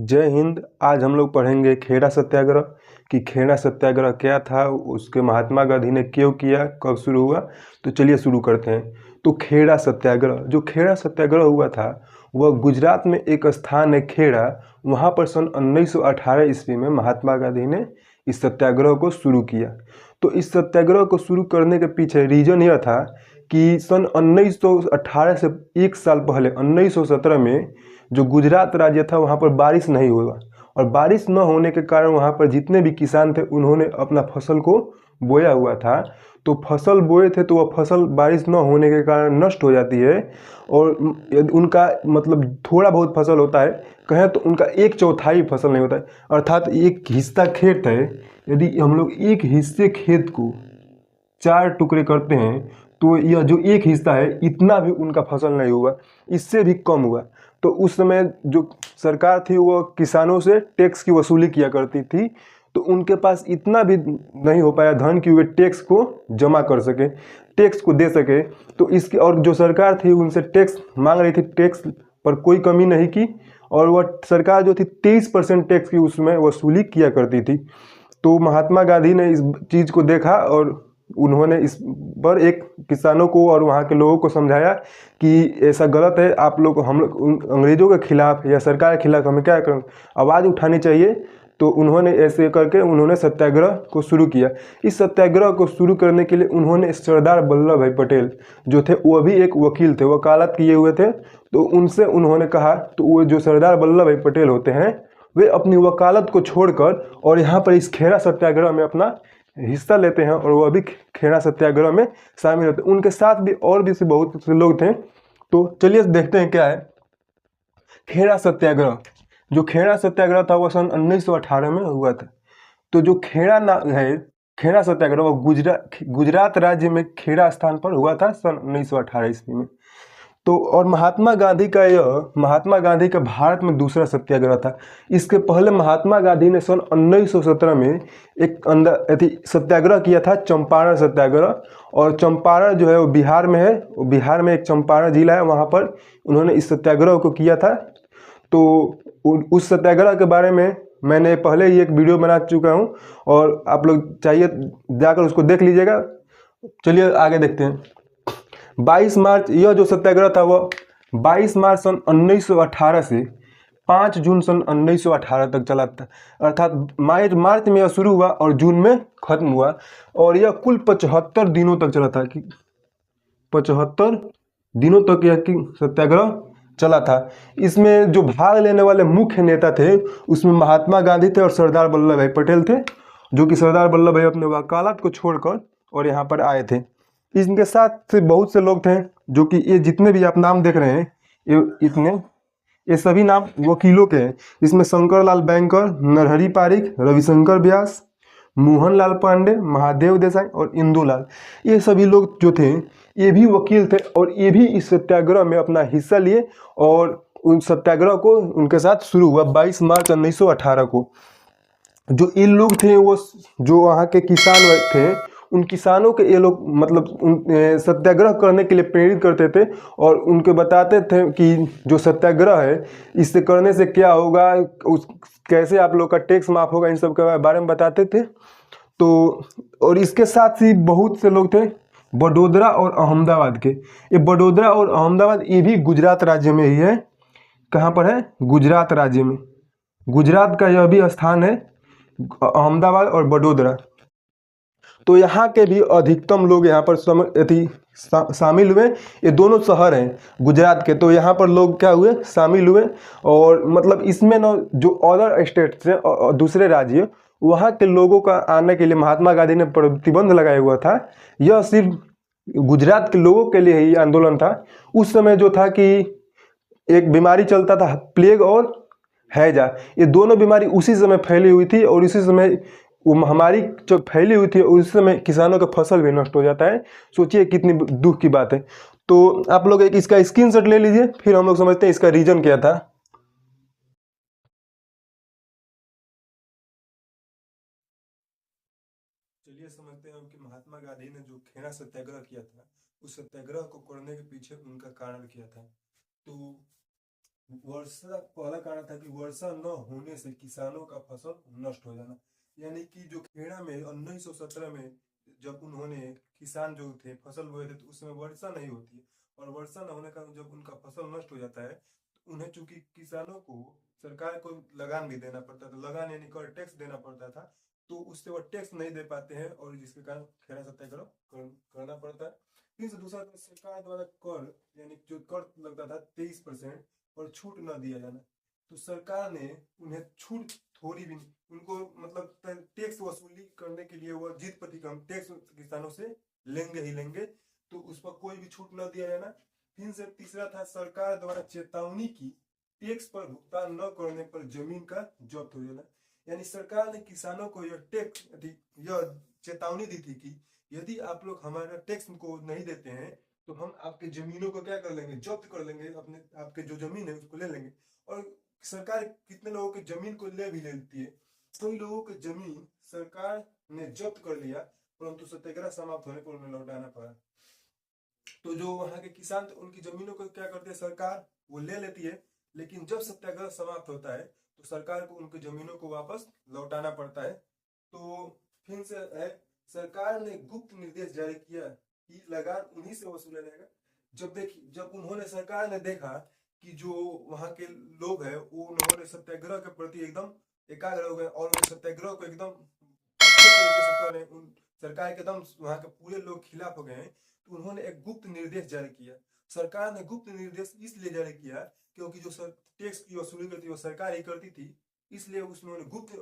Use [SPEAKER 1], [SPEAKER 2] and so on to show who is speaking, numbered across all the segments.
[SPEAKER 1] जय हिंद। आज हम लोग पढ़ेंगे खेड़ा सत्याग्रह कि खेड़ा सत्याग्रह क्या था, उसके महात्मा गांधी ने क्यों किया, कब शुरू हुआ। तो चलिए शुरू करते हैं। तो खेड़ा सत्याग्रह, जो खेड़ा सत्याग्रह हुआ था वह गुजरात में एक स्थान है खेड़ा। वहाँ पर सन 1918 ईस्वी में महात्मा गांधी ने इस सत्याग्रह को शुरू किया। तो इस सत्याग्रह को शुरू करने के पीछे रीजन यह था कि सन 1918 से एक साल पहले 1917 में जो गुजरात राज्य था वहाँ पर बारिश नहीं हुआ, और बारिश न होने के कारण वहाँ पर जितने भी किसान थे उन्होंने अपना फसल को बोया हुआ था। तो फसल बोए थे तो वह फसल बारिश न होने के कारण नष्ट हो जाती है, और उनका मतलब थोड़ा बहुत फसल होता है, कहें तो उनका एक चौथाई फसल नहीं होता है। अर्थात एक हिस्सा खेत है, यदि हम लोग एक हिस्से खेत को 4 टुकड़े करते हैं तो यह जो एक हिस्सा है इतना भी उनका फसल नहीं हुआ, इससे भी कम हुआ। तो उस समय जो सरकार थी वो किसानों से टैक्स की वसूली किया करती थी, तो उनके पास इतना भी नहीं हो पाया धन कि वे टैक्स को जमा कर सके, टैक्स को दे सके। तो इसकी और जो सरकार थी उनसे टैक्स मांग रही थी, टैक्स पर कोई कमी नहीं की, और वह सरकार जो थी 23% टैक्स की उसमें वसूली किया करती थी। तो महात्मा गांधी ने इस चीज़ को देखा और उन्होंने इस पर एक किसानों को और वहाँ के लोगों को समझाया कि ऐसा गलत है, आप लोग हम लोग अंग्रेज़ों के खिलाफ या सरकार के खिलाफ हमें क्या कर आवाज़ उठानी चाहिए। तो उन्होंने ऐसे करके उन्होंने सत्याग्रह को शुरू किया। इस सत्याग्रह को शुरू करने के लिए उन्होंने सरदार वल्लभ भाई पटेल जो थे वह भी एक वकील थे, वकालत किए हुए थे। तो उनसे उन्होंने कहा, तो वो जो सरदार वल्लभ भाई पटेल होते हैं वे अपनी वकालत को छोड़कर और यहाँ पर इस खेड़ा सत्याग्रह में अपना हिस्सा लेते हैं, और वह भी खेड़ा सत्याग्रह में शामिल होते हैं। उनके साथ भी और भी से बहुत से लोग थे। तो चलिए देखते हैं क्या है खेड़ा सत्याग्रह। जो खेड़ा सत्याग्रह था वह सन 1918 में हुआ था। तो जो खेड़ा ना है, खेड़ा सत्याग्रह वो गुजरात राज्य में खेड़ा स्थान पर हुआ था सन 1918 ईस्वी में। तो और महात्मा गांधी का भारत में दूसरा सत्याग्रह था। इसके पहले महात्मा गांधी ने सन 1917 में एक सत्याग्रह किया था, चंपारण सत्याग्रह। और चंपारण जो है वो बिहार में है, वो बिहार में एक चंपारण जिला है, वहाँ पर उन्होंने इस सत्याग्रह को किया था। तो उस सत्याग्रह के बारे में मैंने पहले ही एक वीडियो बना चुका हूँ, और आप लोग चाहिए जाकर उसको देख लीजिएगा। चलिए आगे देखते हैं। 22 मार्च, यह जो सत्याग्रह था वह 22 मार्च सन 1918 से 5 जून सन 1918 तक चला था। अर्थात मार्च में यह शुरू हुआ और जून में खत्म हुआ, और यह कुल 75 दिनों तक चला था। कि 75 दिनों तक यह सत्याग्रह चला था। इसमें जो भाग लेने वाले मुख्य नेता थे उसमें महात्मा गांधी थे और सरदार वल्लभ भाई पटेल थे, जो कि सरदार वल्लभ भाई अपने वकालत को छोड़कर और यहाँ पर आए थे। इनके साथ से बहुत से लोग थे, जो कि ये जितने भी आप नाम देख रहे हैं ये सभी नाम वकीलों के हैं। इसमें शंकर लाल बैंकर, नरहरि पारिक, रविशंकर व्यास, मोहनलाल पांडे, महादेव देसाई और इंदुलाल, ये सभी लोग जो थे ये भी वकील थे, और ये भी इस सत्याग्रह में अपना हिस्सा लिए। और उन सत्याग्रह को उनके साथ शुरू हुआ 22 मार्च 1918 को। जो ये लोग थे वो जो वहाँ के किसान थे, उन किसानों के ये लोग मतलब सत्याग्रह करने के लिए प्रेरित करते थे, और उनके बताते थे कि जो सत्याग्रह है इससे करने से क्या होगा, कैसे आप लोग का टैक्स माफ होगा, इन सब के बारे में बताते थे। तो और इसके साथ ही बहुत से लोग थे बड़ौदा और अहमदाबाद के। ये बड़ौदा और अहमदाबाद ये भी गुजरात राज्य में ही है। कहाँ पर है? गुजरात राज्य में। गुजरात का यह भी स्थान है, अहमदाबाद और बड़ौदा। तो यहाँ के भी अधिकतम लोग यहाँ पर शामिल हुए। ये दोनों शहर हैं गुजरात के, तो यहाँ पर लोग क्या हुए, शामिल हुए। और मतलब इसमें ना जो अदर स्टेट से दूसरे राज्य, वहाँ के लोगों का आने के लिए महात्मा गांधी ने प्रतिबंध लगाया हुआ था। यह सिर्फ गुजरात के लोगों के लिए ही आंदोलन था। उस समय जो था कि एक बीमारी चलता था, प्लेग और हैजा, ये दोनों बीमारी उसी समय फैली हुई थी, और उसी समय वो महामारी जब फैली हुई थी उस समय किसानों का फसल भी नष्ट हो जाता है। सोचिए कितनी दुख की बात है। तो आप लोग एक इसका स्क्रीनशॉट ले लीजिए, फिर हम लोग समझते हैं इसका रीजन क्या था। चलिए समझते हैं कि महात्मा गांधी ने जो खेड़ा सत्याग्रह किया था, उस सत्याग्रह को करने के पीछे उनका कारण क्या था। तो वर्षा, पहला कारण था कि वर्षा न होने से किसानों का फसल नष्ट हो जाना। यानी कि जो खेड़ा में 1917 में जब उन्होंने, किसान जो थे फसल बोए थे, तो उसमें वर्षा नहीं होती है, और वर्षा न होने का जब उनका फसल नष्ट हो जाता है, तो उन्हें, चूंकि किसानों को सरकार को लगान भी देना पड़ता था, लगान यानी कर टैक्स देना पड़ता था, तो उससे वो टैक्स नहीं दे पाते हैं, और जिसके कारण खेड़ा सत्याग्रह करना पड़ता है। फिर से दूसरा, सरकार द्वारा कर, यानी जो कर लगता था 23%, और छूट न दिया जाना, तो सरकार ने उन्हें छूट थोड़ी भी, उनको मतलब टैक्स वसूली करने के लिए वो जिद पड़ी कि हम टैक्स किसानों से लेंगे ही लेंगे, तो उस पर कोई भी छूट न दिया जाना। फिर से तीसरा था, सरकार द्वारा चेतावनी की, टैक्स पर भुगतान न करने पर जमीन का जब्त हो जाना। यानी सरकार ने किसानों को यह टैक्स, यह चेतावनी दी थी कि यदि आप लोग हमारा टैक्स को नहीं देते हैं, तो हम आपके जमीनों को क्या कर लेंगे, जब्त कर लेंगे, अपने आपके जो जमीन है उसको ले लेंगे। और सरकार कितने लोगों की जमीन को ले भी लेती है, कई लोगों की जमीन सरकार ने जब्त कर लिया, परंतु सत्याग्रह समाप्त होने पर उन्हें लौटाना पड़ा। तो जो वहां के किसान थे, उनकी जमीनों को क्या करती है सरकार, वो ले लेती है, लेकिन जब सत्याग्रह समाप्त होता है, तो सरकार को उनकी जमीनों को वापस लौटाना पड़ता है। तो फिर से है, सरकार ने गुप्त निर्देश जारी किया कि लगान उन्हीं से वसूला जाएगा। जब उन्होंने, सरकार ने देखा कि जो वहां के लोग हैं, वो उन्होंने सत्याग्रह के प्रति एकदम एकाग्र हो गए, और वो सत्याग्रह को एकदम अच्छे तरीके से कर रहे हैं, सरकार के एकदम वहां के पूरे लोग खिलाफ हो गए हैं, तो उन्होंने एक गुप्त निर्देश जारी किया। सरकार ने गुप्त निर्देश इसलिए जारी किया क्योंकि जो टैक्स की वसूली करती वो सरकार ही करती थी, इसलिए उन्होंने गुप्त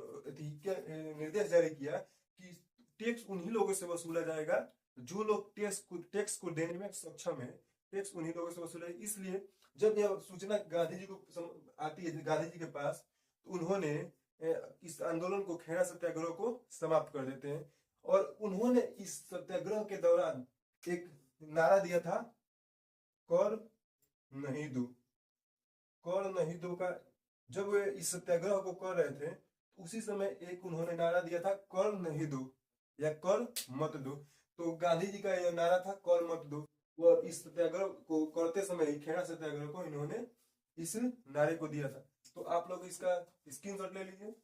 [SPEAKER 1] निर्देश जारी किया कि टैक्स उन्हीं लोगों से वसूला जाएगा जो लोग टैक्स को देने में सक्षम है, टैक्स उन्हीं लोगों से वसूला। इसलिए जब यह सूचना गांधी जी को आती है, गांधी जी के पास, तो उन्होंने इस आंदोलन को, खेड़ा सत्याग्रह को समाप्त कर देते हैं। और उन्होंने इस सत्याग्रह के दौरान एक नारा दिया था, कर नहीं दो। कर नहीं दो का, जब वे इस सत्याग्रह को कर रहे थे, उसी समय एक उन्होंने नारा दिया था, कर नहीं दो या कर मत दो। तो गांधी जी का यह नारा था, कर मत दो। वो इस सत्याग्रह को करते समय ही, खेड़ा सत्याग्रह को, इन्होंने इस नारे को दिया था। तो आप लोग इसका स्क्रीनशॉट ले लीजिए।